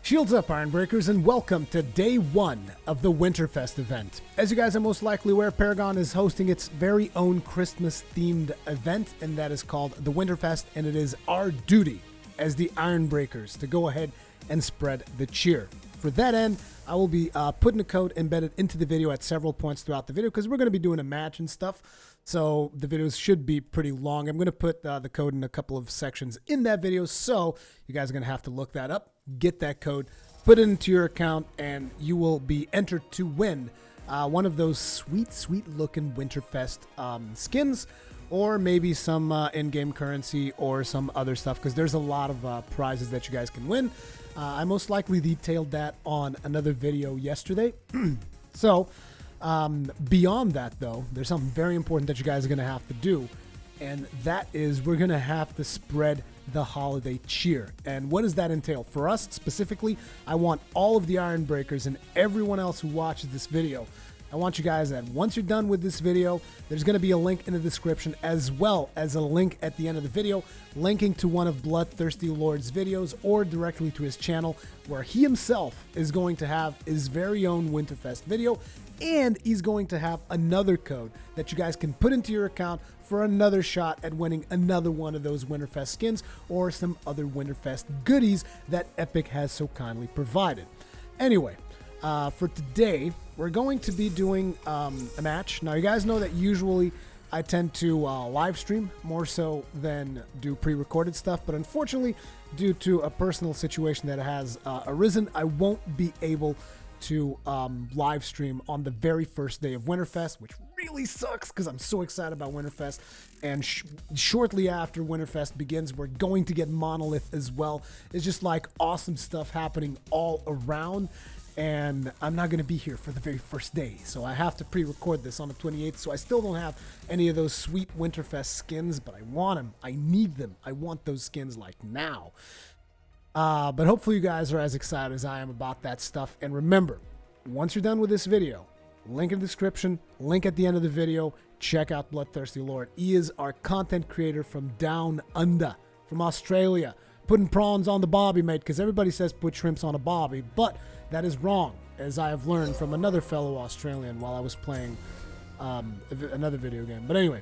Shields up, Ironbreakers, and welcome to day one of the Winterfest event. As you guys are most likely aware, Paragon is hosting its very own Christmas-themed event, and that is called the Winterfest, and it is our duty as the Ironbreakers to go ahead and spread the cheer. For that end, I will be putting a code embedded into the video at several points throughout the video because we're going to be doing a match and stuff, so the videos should be pretty long. I'm going to put the code in a couple of sections in that video, so you guys are going to have to look that up, get that code, put it into your account, and you will be entered to win one of those sweet looking Winterfest skins, or maybe some in-game currency or some other stuff, because there's a lot of prizes that you guys can win. I most likely detailed that on another video yesterday. So beyond that, though, there's something very important that you guys are going to have to do, and that is we're going to have to spread the holiday cheer. And what does that entail? For us specifically, I want all of the Ironbreakers and everyone else who watches this video, I want you guys that once you're done with this video, there's going to be a link in the description as well as a link at the end of the video linking to one of BloodThirstyLord's videos or directly to his channel, where he himself is going to have his very own Winterfest video, and he's going to have another code that you guys can put into your account for another shot at winning another one of those Winterfest skins or some other Winterfest goodies that Epic has so kindly provided. Anyway, for today, we're going to be doing a match. Now, you guys know that usually I tend to live stream more so than do pre-recorded stuff, but unfortunately, due to a personal situation that has arisen, I won't be able to live stream on the very first day of Winterfest, which really sucks because I'm so excited about Winterfest. And shortly after Winterfest begins, we're going to get Monolith as well. It's just like awesome stuff happening all around, and I'm not going to be here for the very first day, so I have to pre-record this on the 28th, so I still don't have any of those sweet Winterfest skins, but I want them. I need them. I want those skins like now. But hopefully you guys are as excited as I am about that stuff. And remember, once you're done with this video, link in the description, link at the end of the video, check out BloodThirstyLord. He is our content creator from down under, from Australia, putting prawns on the bobby, mate, because everybody says put shrimps on a bobby, but that is wrong, as I have learned from another fellow Australian while I was playing another video game. But anyway,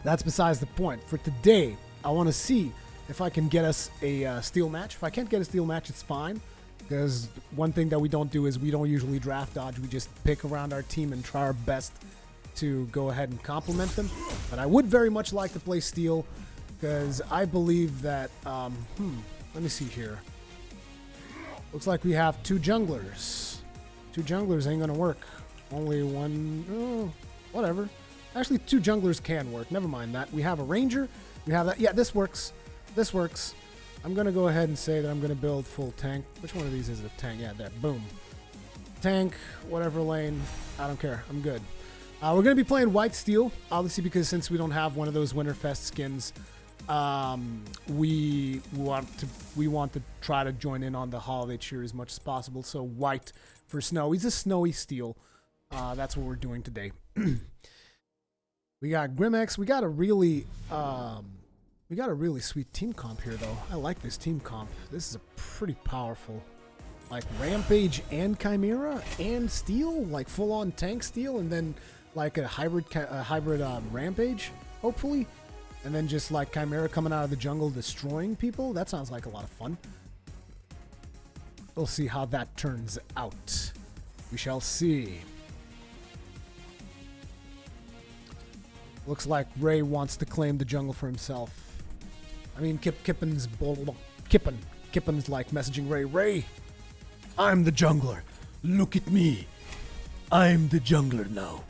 that's besides the point. For today, I want to see if I can get us a steel match. If I can't get a steel match, it's fine, because one thing that we don't do is we don't usually draft dodge. We just pick around our team and try our best to go ahead and complement them. But I would very much like to play steel, because I believe that, let me see here. Looks like we have two junglers. Two junglers ain't gonna work. Only one, oh, whatever. Actually, two junglers can work. Never mind that. We have a ranger. We have that. Yeah, this works. This works. I'm gonna go ahead and say that I'm gonna build full tank. Which one of these is a tank? Yeah, there. Boom. Tank, whatever lane. I don't care. I'm good. We're gonna be playing white steel, obviously, because since we don't have one of those Winterfest skins, we want to try to join in on the holiday cheer as much as possible. So white for snow. He's a snowy steel. That's what we're doing today. We got Grimex. We got a really sweet team comp here, though. I like this team comp. This is a pretty powerful, like Rampage and Chimera and Steel, like full on tank Steel, and then like a hybrid Rampage, hopefully. And then just like Chimera coming out of the jungle destroying people. That sounds like a lot of fun. We'll see how that turns out. We shall see. Looks like Ray wants to claim the jungle for himself. I mean, Kippen's like messaging Ray. Ray, I'm the jungler. Look at me. I'm the jungler now.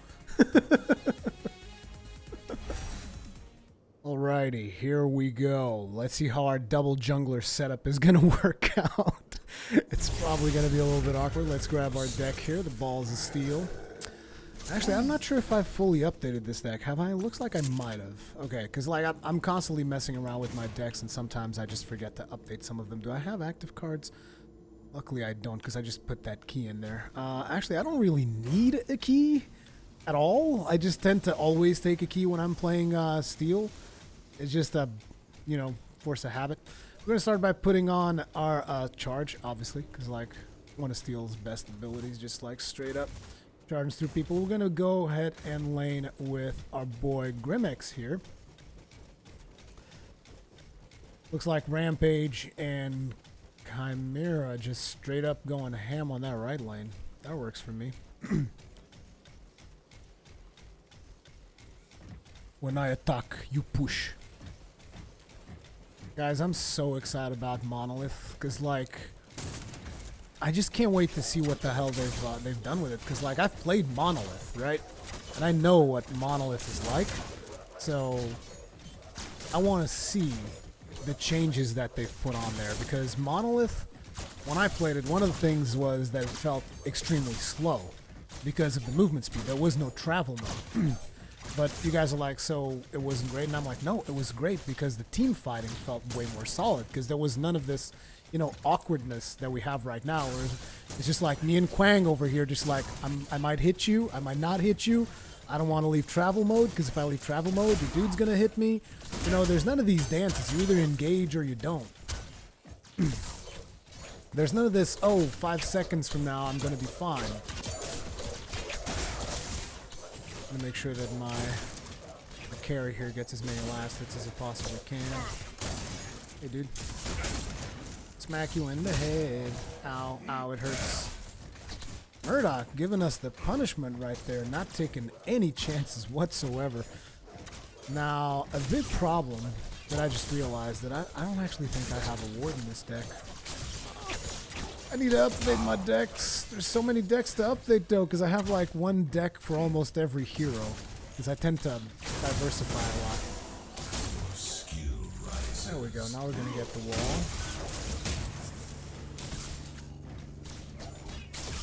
Alrighty, here we go. Let's see how our double jungler setup is going to work out. It's probably going to be a little bit awkward. Let's grab our deck here. The balls of steel. Actually, I'm not sure if I've fully updated this deck. Have I? It looks like I might have. Okay, because like I'm constantly messing around with my decks, and sometimes I just forget to update some of them. Do I have active cards? Luckily, I don't, because I just put that key in there. Actually, I don't really need a key at all. I just tend to always take a key when I'm playing steel. It's just a, force of habit. We're gonna start by putting on our charge, obviously, because like one of Steel's best abilities, just like straight up charging through people. We're gonna go ahead and lane with our boy Grimex here. Looks like Rampage and Chimera just straight up going ham on that right lane. That works for me. When I attack, you push. Guys, I'm so excited about Monolith, because like I just can't wait to see what the hell they've done with it, because like I've played Monolith, right? And I know what Monolith is like. So I want to see the changes that they've put on there, because Monolith, when I played it, one of the things was that it felt extremely slow because of the movement speed. There was no travel mode. But you guys are like, so it wasn't great? And I'm like, no, it was great because the team fighting felt way more solid, because there was none of this, you know, awkwardness that we have right now, where it's just like me and Quang over here, just like, I might hit you, I might not hit you. I don't want to leave travel mode, because if I leave travel mode, the dude's going to hit me. You know, there's none of these dances. You either engage or you don't. There's none of this, oh, 5 seconds from now, I'm going to be fine. I'm going to make sure that my carry here gets as many last hits as it possibly can. Hey, dude. Smack you in the head. Ow, ow, it hurts. Murdoch giving us the punishment right there, not taking any chances whatsoever. Now, a big problem that I just realized that I don't actually think I have a ward in this deck. I need to update my decks. There's so many decks to update though, because I have like one deck for almost every hero, because I tend to diversify a lot. There we go, now we're going to get the wall.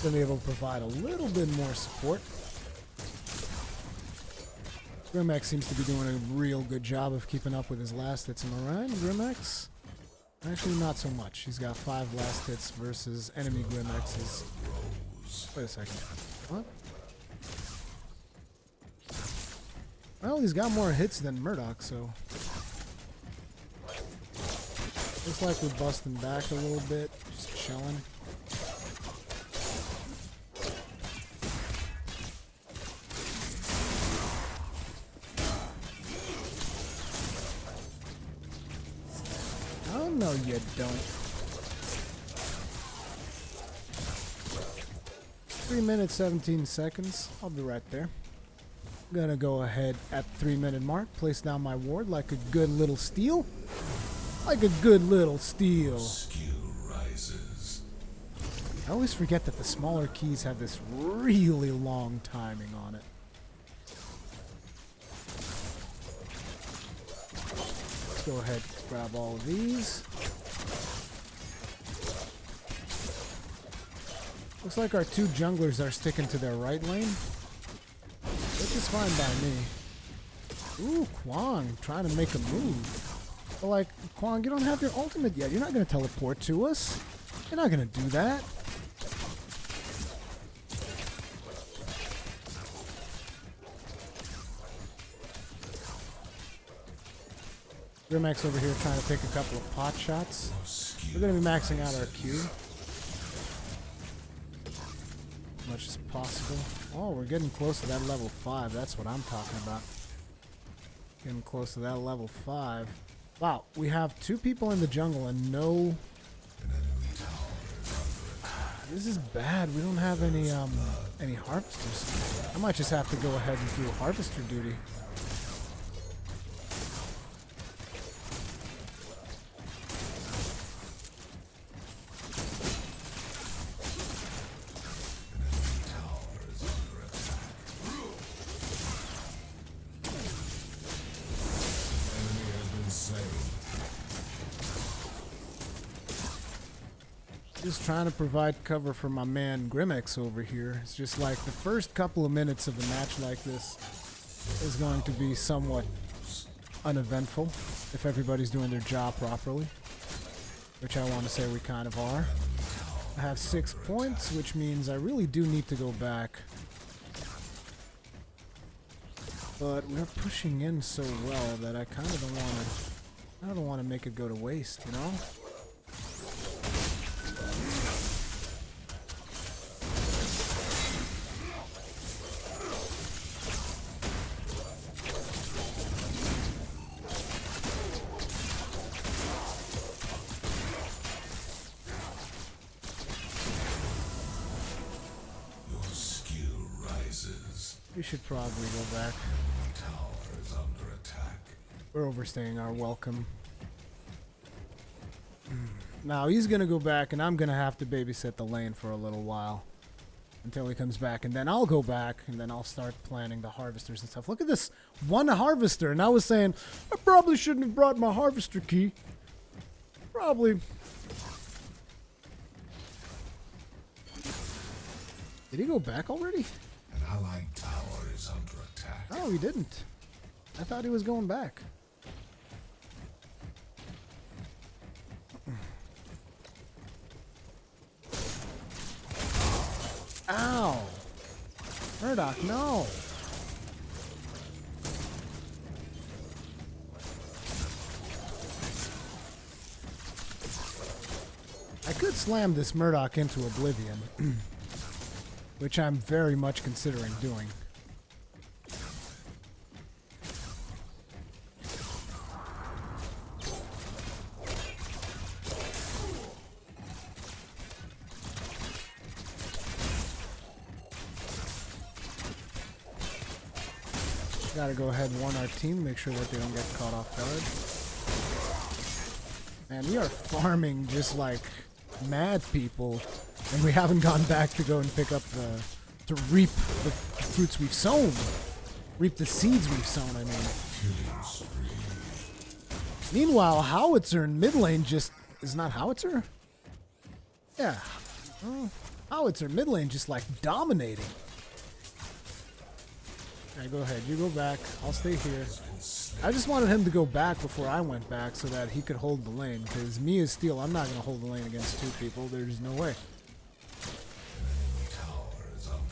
Gonna be able to provide a little bit more support. Grimex seems to be doing a real good job of keeping up with his last hits. Am I right, Grimex? Actually, not so much. He's got 5 last hits versus enemy Grimex's. Wait a second. What? Well, he's got more hits than Murdoch, so. Looks like we're busting back a little bit. Just chilling. Oh, no, you don't. 3 minutes, 17 seconds. I'll be right there. I'm gonna go ahead at 3-minute mark, place down my ward like a good little steal. Like a good little steal. I always forget that the smaller keys have this really long timing on it. Let's go ahead, grab all of these. Looks like our 2 junglers are sticking to their right lane, which is fine by me. Ooh, Quang trying to make a move. But like, Quang, you don't have your ultimate yet. You're not going to teleport to us. You're not going to do that. Grimex over here trying to take a couple of pot shots. We're going to be maxing out our Q as much as possible. Oh, we're getting close to that level 5. That's what I'm talking about. Getting close to that level 5. Wow, we have 2 people in the jungle and no... This is bad. We don't have any harvesters. I might just have to go ahead and do harvester duty. Just trying to provide cover for my man Grimex over here. It's just like the first couple of minutes of a match like this is going to be somewhat uneventful if everybody's doing their job properly, which I want to say we kind of are. I have 6 points, which means I really do need to go back. But we're pushing in so well that I kind of don't want to... I don't want to make it go to waste, you know? We should probably go back. Tower is under attack. We're overstaying our welcome. Now he's gonna go back, and I'm gonna have to babysit the lane for a little while until he comes back, and then I'll go back, and then I'll start planning the harvesters and stuff. Look at this one harvester, and I was saying I probably shouldn't have brought my harvester key. Probably. Did he go back already? An allied tower is under attack. Oh, he didn't. I thought he was going back. Ow! Murdoch, no! I could slam this Murdoch into oblivion, which I'm very much considering doing. Gotta go ahead and warn our team, make sure that they don't get caught off guard. Man, we are farming just like mad people, and we haven't gone back to go and pick up to reap the fruits we've sown. Reap the seeds we've sown, I mean. Meanwhile, Howitzer in mid lane just... is not Howitzer? Yeah. Howitzer mid lane just like dominating. Alright, go ahead. You go back. I'll stay here. I just wanted him to go back before I went back so that he could hold the lane. Because me as Steel, I'm not going to hold the lane against two people. There's no way.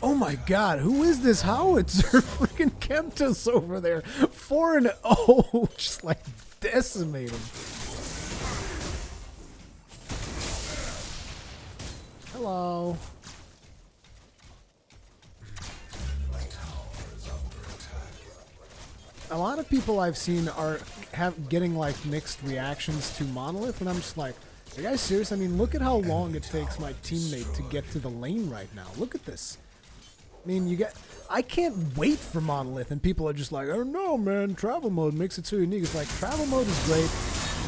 Oh my god, who is this Howitzer? Freaking Kemptos over there. 4-0. Just like decimating. Hello. A lot of people I've seen are getting like mixed reactions to Monolith, and I'm just like, are you guys serious? I mean, look at how long it takes my teammate to get to the lane right now. Look at this. I mean, I can't wait for Monolith, and people are just like, oh no, man, travel mode makes it so unique. It's like, travel mode is great,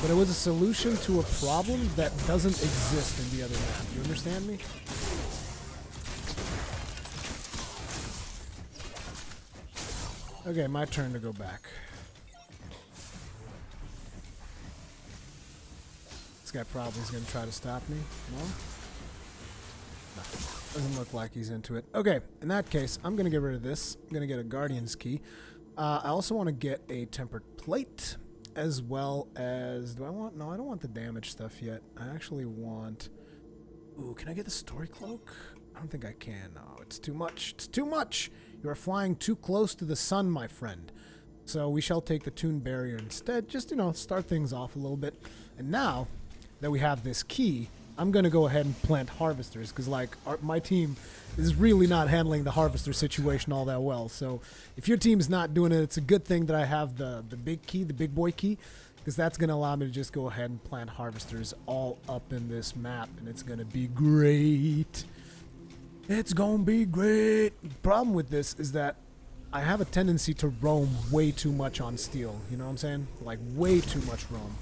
but it was a solution to a problem that doesn't exist in the other map. You understand me? Okay, my turn to go back. This guy probably is going to try to stop me. No? No. Doesn't look like he's into it. Okay, in that case, I'm going to get rid of this. I'm going to get a Guardian's Key. I also want to get a Tempered Plate, as well as... do I want... no, I don't want the damage stuff yet. I actually want... ooh, can I get the Story Cloak? I don't think I can. No, it's too much. It's too much! You are flying too close to the sun, my friend. So we shall take the Toon Barrier instead. Just, you know, start things off a little bit. And now that we have this key, I'm going to go ahead and plant Harvesters. Because, like, my team is really not handling the Harvester situation all that well. So if your team's not doing it, it's a good thing that I have the big key, the big boy key. Because that's going to allow me to just go ahead and plant Harvesters all up in this map. And it's going to be great. It's gonna be great. The problem with this is that I have a tendency to roam way too much on Steel. You know what I'm saying? Like, way too much roam.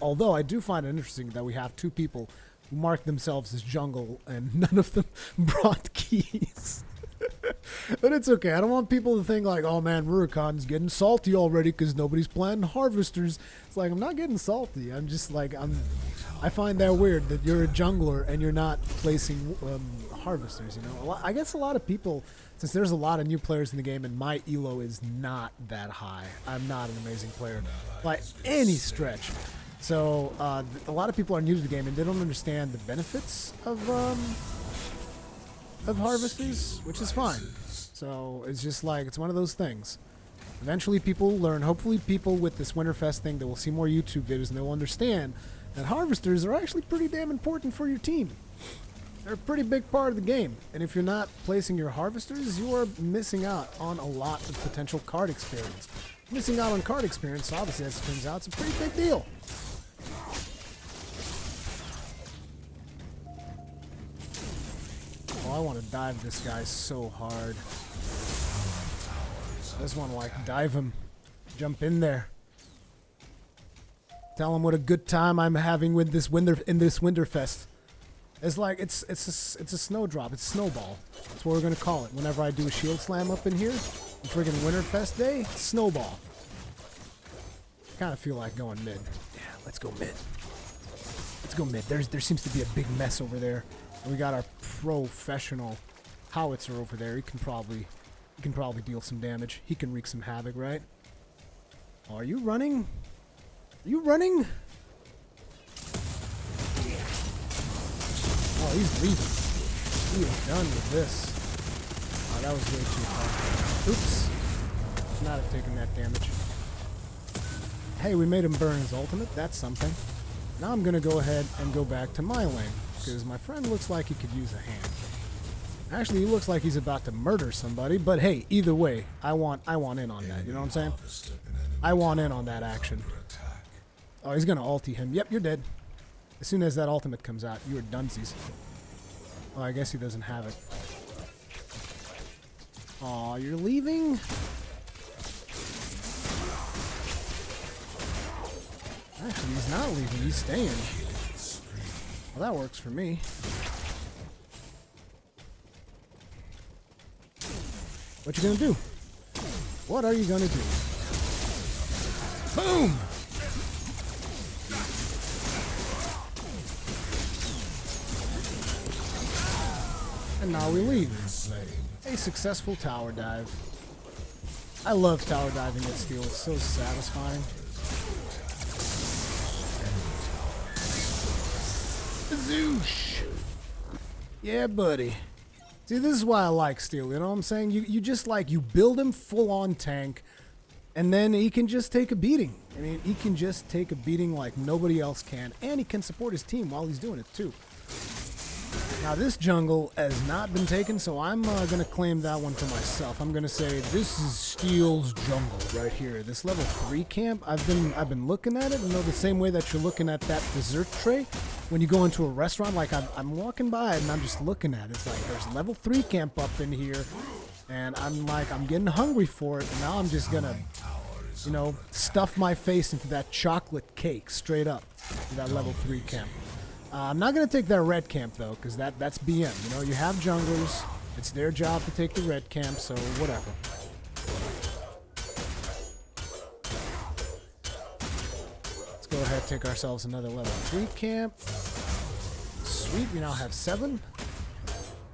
Although I do find it interesting that we have two people who mark themselves as jungle and none of them brought keys. But it's okay. I don't want people to think like, oh man, Rurikhan's getting salty already because nobody's planting Harvesters. It's like, I'm not getting salty. I'm just like, I find that weird that you're a jungler and you're not placing Harvesters, you know? I guess a lot of people, since there's a lot of new players in the game and my elo is not that high, I'm not an amazing player by any stretch. So a lot of people are new to the game and they don't understand the benefits of Harvesters, which is fine. So it's just like, it's one of those things. Eventually people will learn. Hopefully people with this Winterfest thing, they will see more YouTube videos and they'll understand that harvesters are actually pretty damn important for your team. They're a pretty big part of the game. And if you're not placing your harvesters, you are missing out on a lot of potential card experience. Missing out on card experience, obviously, as it turns out, it's a pretty big deal. Oh, I want to dive this guy so hard. I just want to, like, dive him. Jump in there. Tell him what a good time I'm having with this Winterfest. It's like, it's a snowdrop. It's snowball. That's what we're going to call it. Whenever I do a shield slam up in here, on friggin' Winterfest day, it's snowball. Kind of feel like going mid. Yeah, let's go mid. Let's go mid. There seems to be a big mess over there. And we got our professional howitzer over there. He can probably deal some damage. He can wreak some havoc, right? Oh, are you running? Are you running? Oh, he's leaving. He is done with this. Oh, that was way too far. Oops. Should not have taken that damage. Hey, we made him burn his ultimate. That's something. Now I'm going to go ahead and go back to my lane, because my friend looks like he could use a hand. Actually, he looks like he's about to murder somebody, but hey, either way, I want in on that. You know what I'm saying? I want in on that action. Oh, he's going to ulti him. Yep, you're dead. As soon as that ultimate comes out, you are dunsies. Oh, I guess he doesn't have it. Aw, you're leaving? Actually, he's not leaving. He's staying. Well, that works for me. What you gonna do? What are you gonna do? Boom! And now we leave. A successful tower dive. I love tower diving at Steel. It's so satisfying. Zoosh! Yeah, buddy. See, this is why I like Steel, you know what I'm saying? You just like, you build him full-on tank, and then he can just take a beating. I mean, he can just take a beating like nobody else can, and he can support his team while he's doing it, too. Now, this jungle has not been taken, so I'm going to claim that one for myself. I'm going to say, this is Steel's jungle right here. This level 3 camp, I've been looking at it, you know, the same way that you're looking at that dessert tray. When you go into a restaurant, like I'm walking by it and I'm just looking at it. It's like, there's level 3 camp up in here, and I'm getting hungry for it, and now I'm just going to, you know, stuff my face into that chocolate cake straight up to that level 3 camp. I'm not going to take that red camp, though, because that's BM. You know, you have junglers. It's their job to take the red camp, so whatever. Let's go ahead and take ourselves another level 3 camp. Sweet, we now have 7.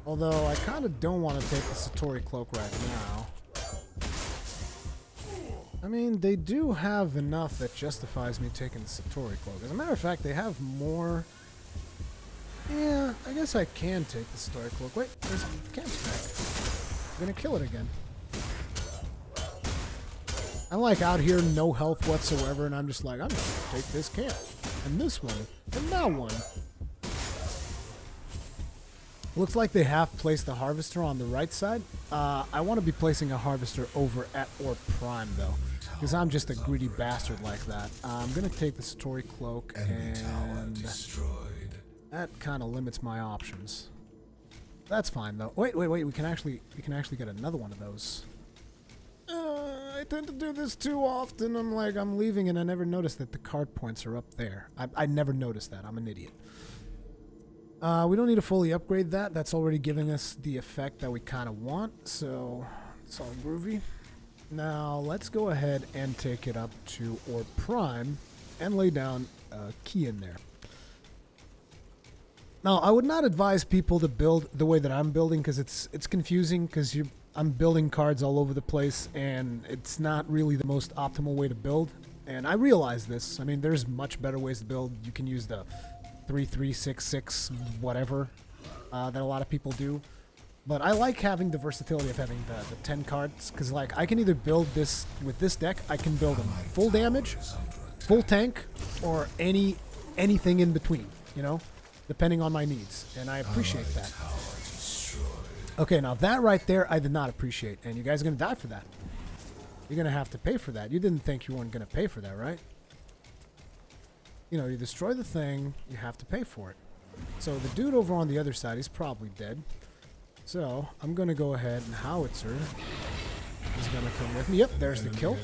Although, I kind of don't want to take the Satori Cloak right now. I mean, they do have enough that justifies me taking the Satori Cloak. As a matter of fact, they have more... Yeah, I guess I can take the Satori Cloak. Wait, there's a camp spec. I'm gonna kill it again. I'm like out here, no health whatsoever, and I'm just like, I'm just gonna take this camp. And this one. And that one. Looks like they have placed the Harvester on the right side. I want to be placing a Harvester over at Orb Prime, though. Because I'm just a greedy bastard like that. I'm gonna take the Satori Cloak, and... that kind of limits my options. That's fine though. Wait, we can actually get another one of those. I tend to do this too often. I'm leaving and I never noticed that the card points are up there. I never noticed that. I'm an idiot. We don't need to fully upgrade that. That's already giving us the effect that we kind of want, so it's all groovy. Now let's go ahead and take it up to Orb Prime and lay down a key in there. Now, I would not advise people to build the way that I'm building because it's confusing because I'm building cards all over the place and it's not really the most optimal way to build. And I realize this. I mean, there's much better ways to build. You can use the 3-3-6-6 whatever that a lot of people do. But I like having the versatility of having the 10 cards, because like I can either build this with this deck, I can build them full damage, full tank, or anything in between, you know, depending on my needs, and I appreciate that. Okay, now that right there I did not appreciate, and you guys are going to die for that. You're going to have to pay for that. You didn't think you weren't going to pay for that, right? You know, you destroy the thing, you have to pay for it. So the dude over on the other side, he's probably dead. So I'm going to go ahead and Howitzer is going to come with me. Yep, there's the kill.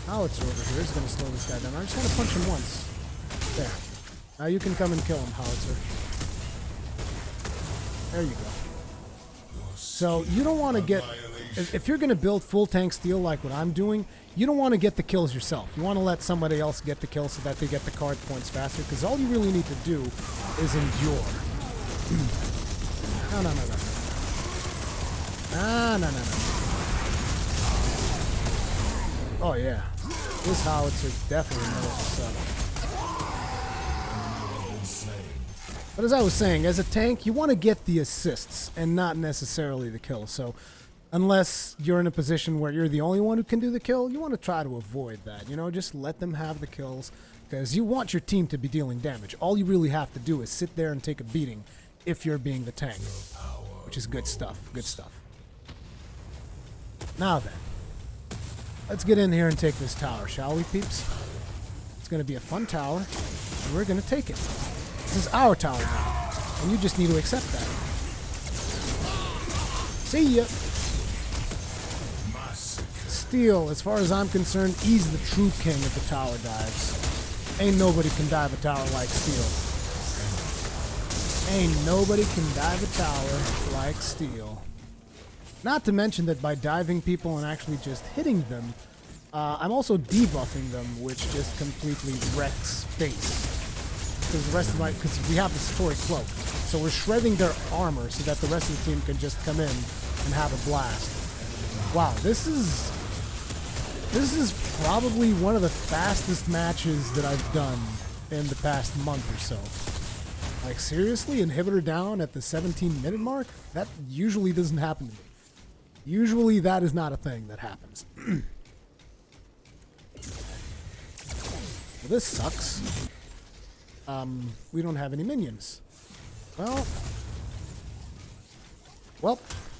Howitzer over here is going to slow this guy down. I just want to punch him once. There. Now you can come and kill him, Howitzer. There you go. So you don't want to get... If you're going to build full tank steel like what I'm doing, you don't want to get the kills yourself. You want to let somebody else get the kill so that they get the card points faster, because all you really need to do is endure. No. No. Oh, yeah. This Howitzer definitely knows what's up. But as I was saying, as a tank, you want to get the assists and not necessarily the kill. So unless you're in a position where you're the only one who can do the kill, you want to try to avoid that. You know, just let them have the kills, because you want your team to be dealing damage. All you really have to do is sit there and take a beating if you're being the tank, which is good stuff. Good stuff. Now then, let's get in here and take this tower, shall we, peeps? It's going to be a fun tower, and we're going to take it. This is our tower now, and you just need to accept that. See ya! Steel, as far as I'm concerned, he's the true king of the tower dives. Ain't nobody can dive a tower like Steel. Ain't nobody can dive a tower like Steel. Not to mention that by diving people and actually just hitting them, I'm also debuffing them, which just completely wrecks face. Because the rest of because we have the Satori cloak, so we're shredding their armor so that the rest of the team can just come in and have a blast. Wow, this is probably one of the fastest matches that I've done in the past month or so. Like, seriously, inhibitor down at the 17-minute mark? That usually doesn't happen to me. Usually that is not a thing that happens. Well, this sucks. We don't have any minions. Well,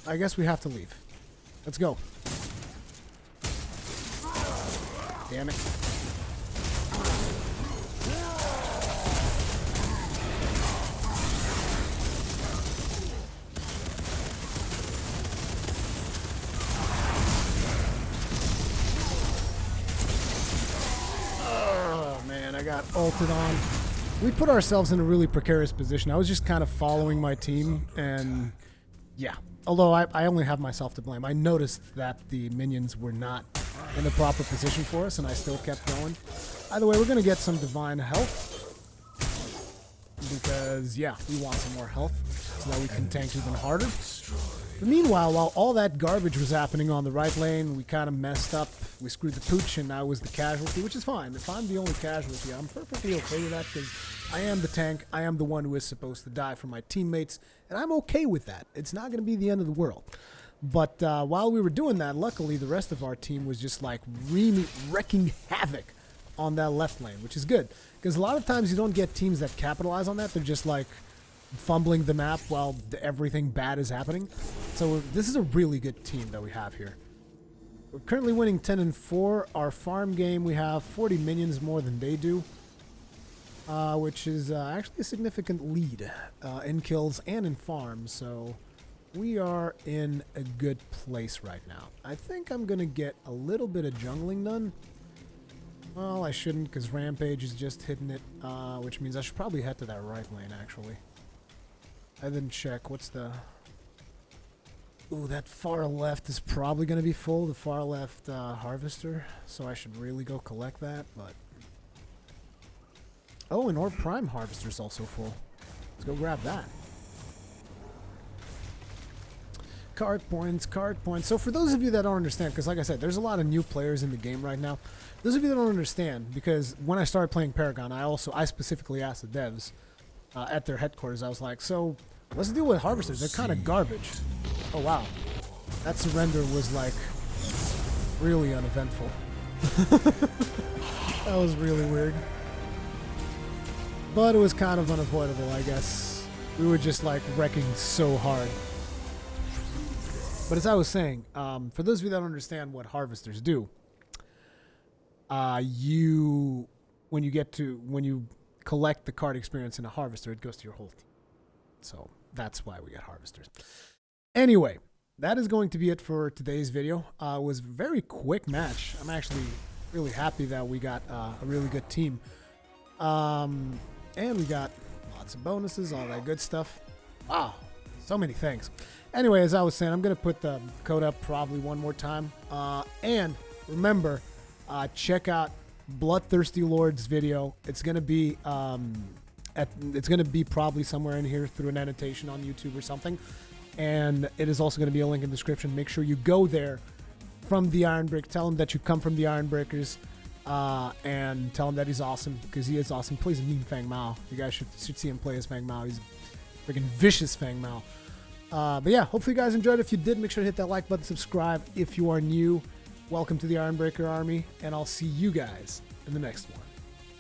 I guess we have to leave. Let's go. Damn it. Oh, man, I got ulted on. We put ourselves in a really precarious position. I was just kind of following my team, and yeah. Although I only have myself to blame. I noticed that the minions were not in the proper position for us, and I still kept going. Either way, we're going to get some divine health, because, yeah, we want some more health so that we can tank even harder. But meanwhile, while all that garbage was happening on the right lane, we kind of messed up. We screwed the pooch, and I was the casualty, which is fine. If I'm the only casualty, I'm perfectly okay with that, because I am the tank. I am the one who is supposed to die for my teammates, and I'm okay with that. It's not going to be the end of the world. But while we were doing that, luckily, the rest of our team was just, like, really wrecking havoc on that left lane, which is good. Because a lot of times you don't get teams that capitalize on that. They're just, like, fumbling the map while everything bad is happening. So this is a really good team that we have here. We're currently winning 10-4. Our farm game, we have 40 minions more than they do, which is actually a significant lead in kills and in farms. So we are in a good place right now. I think I'm going to get a little bit of jungling done. Well, I shouldn't, because Rampage is just hitting it, which means I should probably head to that right lane, actually. I didn't check. What's the... Ooh, that far left is probably going to be full, the far left Harvester, so I should really go collect that, but... Oh, and Orb Prime Harvester's also full. Let's go grab that. Card points, card points. So for those of you that don't understand, because like I said, there's a lot of new players in the game right now. Those of you that don't understand, because when I started playing Paragon, I specifically asked the devs at their headquarters, I was like, so Let's deal with harvesters. They're kind of garbage. Oh, wow. That surrender was, like, really uneventful. That was really weird. But it was kind of unavoidable, I guess. We were just, like, wrecking so hard. But as I was saying, for those of you that don't understand what harvesters do, when you collect the card experience in a harvester, it goes to your whole team. So that's why we get harvesters. Anyway, that is going to be it for today's video. It was a very quick match. I'm actually really happy that we got a really good team. And we got lots of bonuses, all that good stuff. Wow, so many things. Anyway, as I was saying, I'm going to put the code up probably one more time. And remember, check out BloodThirstyLord's video. It's going to be probably somewhere in here through an annotation on YouTube or something. And it is also going to be a link in the description. Make sure you go there from the Iron Break. Tell him that you come from the Iron Breakers. And tell him that he's awesome, because he is awesome. He plays a mean Fang Mao. You guys should see him play as Fang Mao. He's a freaking vicious Fang Mao. But yeah, hopefully you guys enjoyed it. If you did, make sure to hit that like button, subscribe if you are new. Welcome to the Iron Breaker Army, and I'll see you guys in the next one.